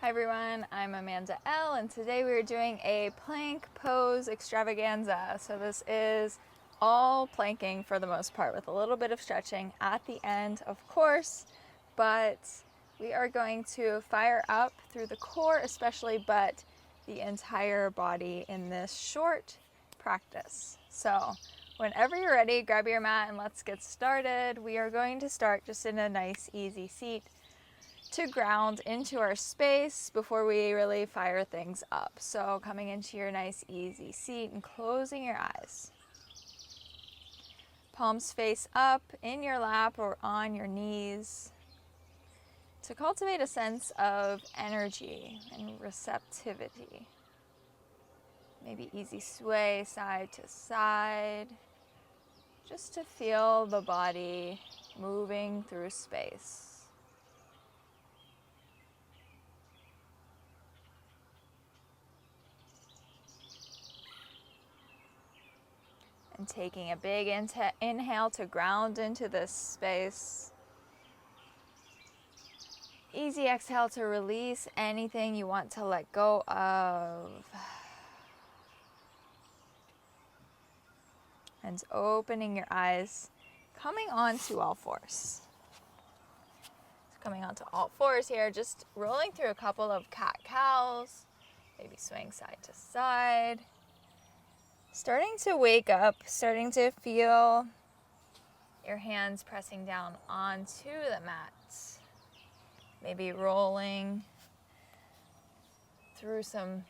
Hi everyone, I'm Amanda L, and today we are doing a plank pose extravaganza. So this is all planking for the most part with a little bit of stretching at the end, of course, but we are going to fire up through the core especially, but the entire body in this short practice. So whenever you're ready, grab your mat and let's get started. We are going to start just in a nice easy seat to ground into our space before we really fire things up. So coming into your nice easy seat and closing your eyes. Palms face up in your lap or on your knees to cultivate a sense of energy and receptivity. Maybe easy sway side to side, just to feel the body moving through space. And taking a big inhale to ground into this space. Easy exhale to release anything you want to let go of. And opening your eyes, coming onto all fours. So coming onto all fours here, just rolling through a couple of cat-cows, maybe swaying side to side. Starting to wake up, starting to feel your hands pressing down onto the mat. Maybe rolling through some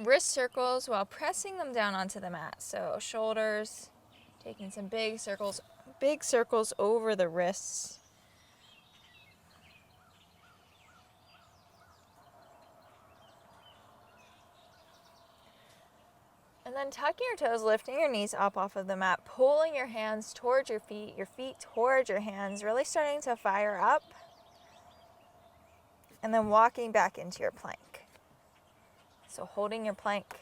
wrist circles while pressing them down onto the mat. So shoulders, taking some big circles over the wrists. And then tucking your toes, lifting your knees up off of the mat, pulling your hands towards your feet towards your hands, really starting to fire up. And then walking back into your plank. So holding your plank,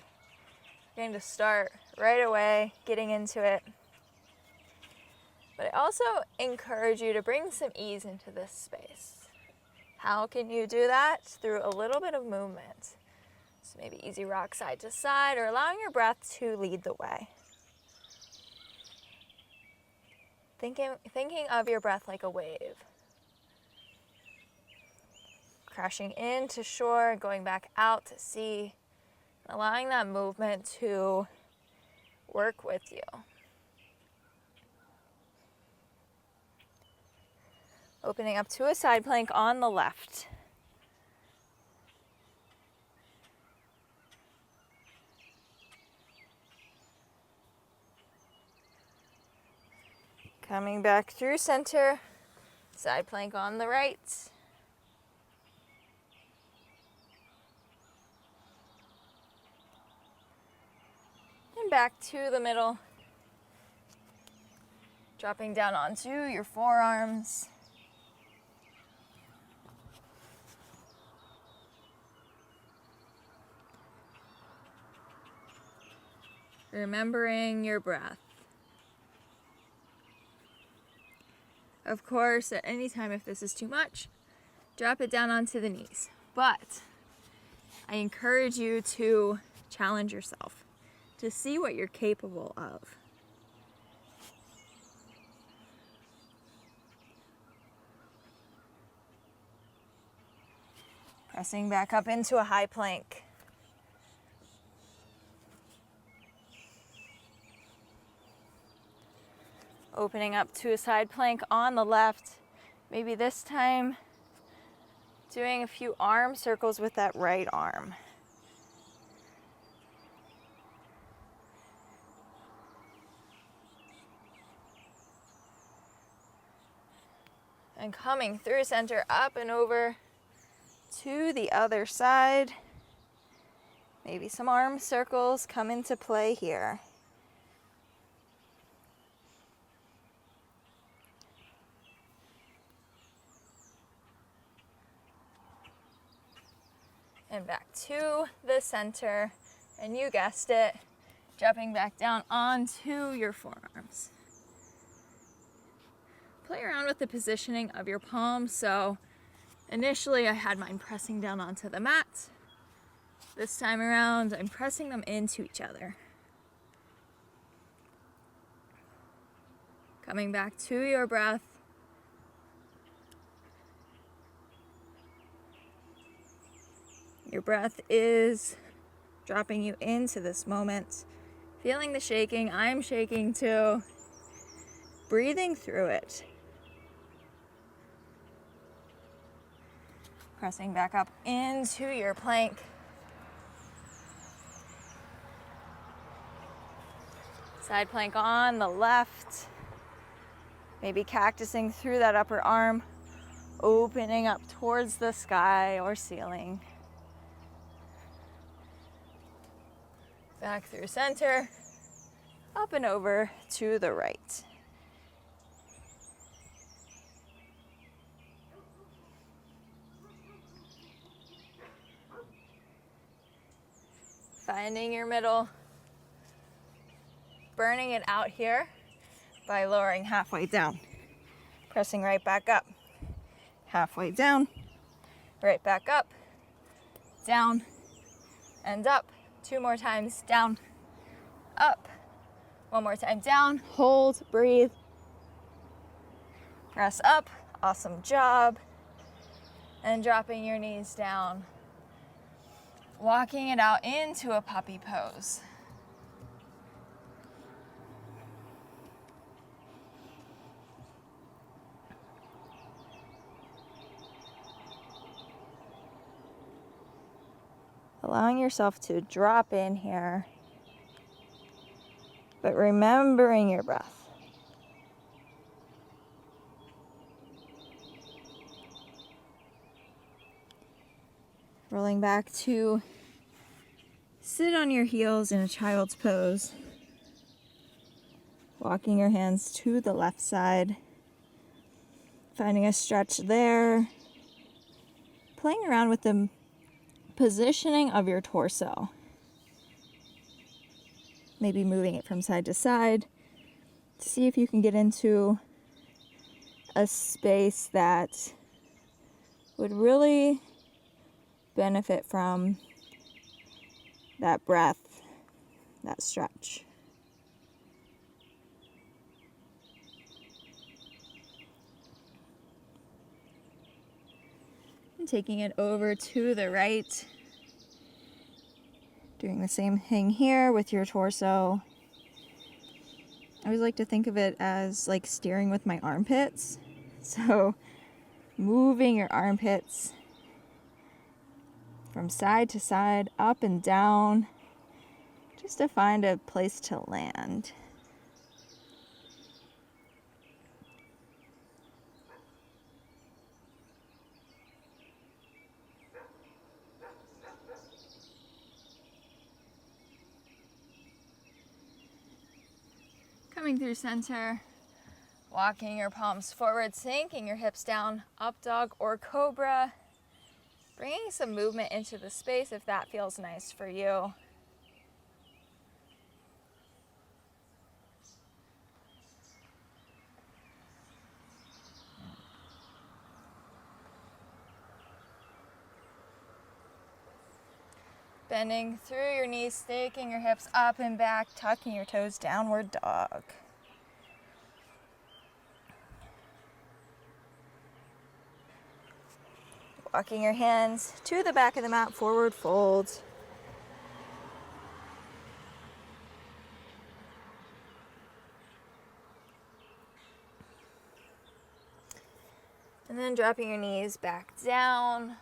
you're going to start right away, getting into it. But I also encourage you to bring some ease into this space. How can you do that? Through a little bit of movement. So maybe easy rock side to side, or allowing your breath to lead the way. Thinking of your breath like a wave. Crashing into shore, going back out to sea, allowing that movement to work with you. Opening up to a side plank on the left. Coming back through center, side plank on the right. And back to the middle. Dropping down onto your forearms. Remembering your breath. Of course, at any time, if this is too much, drop it down onto the knees. But I encourage you to challenge yourself, to see what you're capable of. Pressing back up into a high plank. Opening up to a side plank on the left. Maybe this time doing a few arm circles with that right arm. And coming through center, up and over to the other side. Maybe some arm circles come into play here. And back to the center, and you guessed it, dropping back down onto your forearms. Play around with the positioning of your palms, so Initially, I had mine pressing down onto the mat. This time around, I'm pressing them into each other. Coming back to your breath. Your breath is dropping you into this moment. Feeling the shaking, I'm shaking too. Breathing through it. Pressing back up into your plank. Side plank on the left. Maybe cactusing through that upper arm, opening up towards the sky or ceiling. Back through center, up and over to the right. Finding your middle, burning it out here by lowering halfway down. Pressing right back up, halfway down, right back up, down, and up. 2 more times, down, up. 1 more time, down, hold, breathe. Press up, awesome job. And dropping your knees down. Walking it out into a puppy pose. Allowing yourself to drop in here, but remembering your breath. Rolling back to sit on your heels in a child's pose. Walking your hands to the left side. Finding a stretch there. Playing around with the positioning of your torso. Maybe moving it from side to side. See if you can get into a space that would really benefit from that breath, that stretch. And taking it over to the right. Doing the same thing here with your torso. I always like to think of it as like steering with my armpits. So moving your armpits from side to side, up and down, just to find a place to land. Coming through center, walking your palms forward, sinking your hips down, up dog or cobra. Bringing some movement into the space if that feels nice for you. Bending through your knees, staking your hips up and back, tucking your toes, downward dog. Walking your hands to the back of the mat, forward fold. And then dropping your knees back down.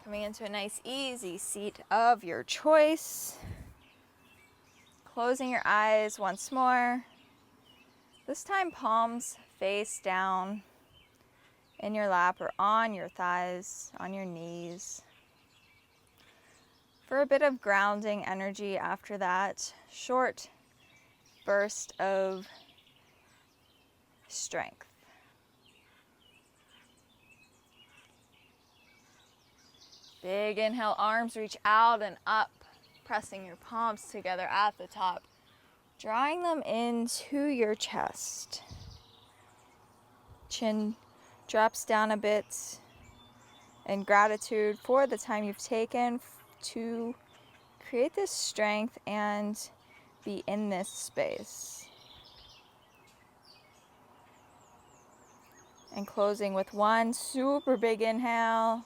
Coming into a nice easy seat of your choice. Closing your eyes once more. This time palms face down. In your lap or on your thighs, on your knees. For a bit of grounding energy after that short burst of strength. Big inhale, arms reach out and up, pressing your palms together at the top, drawing them into your chest. Chin drops down a bit, and gratitude for the time you've taken to create this strength and be in this space. And closing with one super big inhale.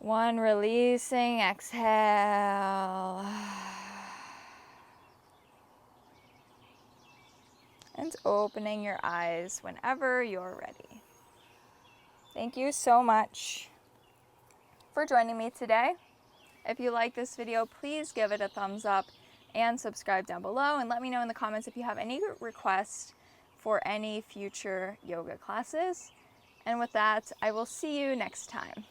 One releasing exhale. And opening your eyes whenever you're ready. Thank you so much for joining me today. If you like this video, please give it a thumbs up and subscribe down below, and let me know in the comments if you have any requests for any future yoga classes. And with that, I will see you next time.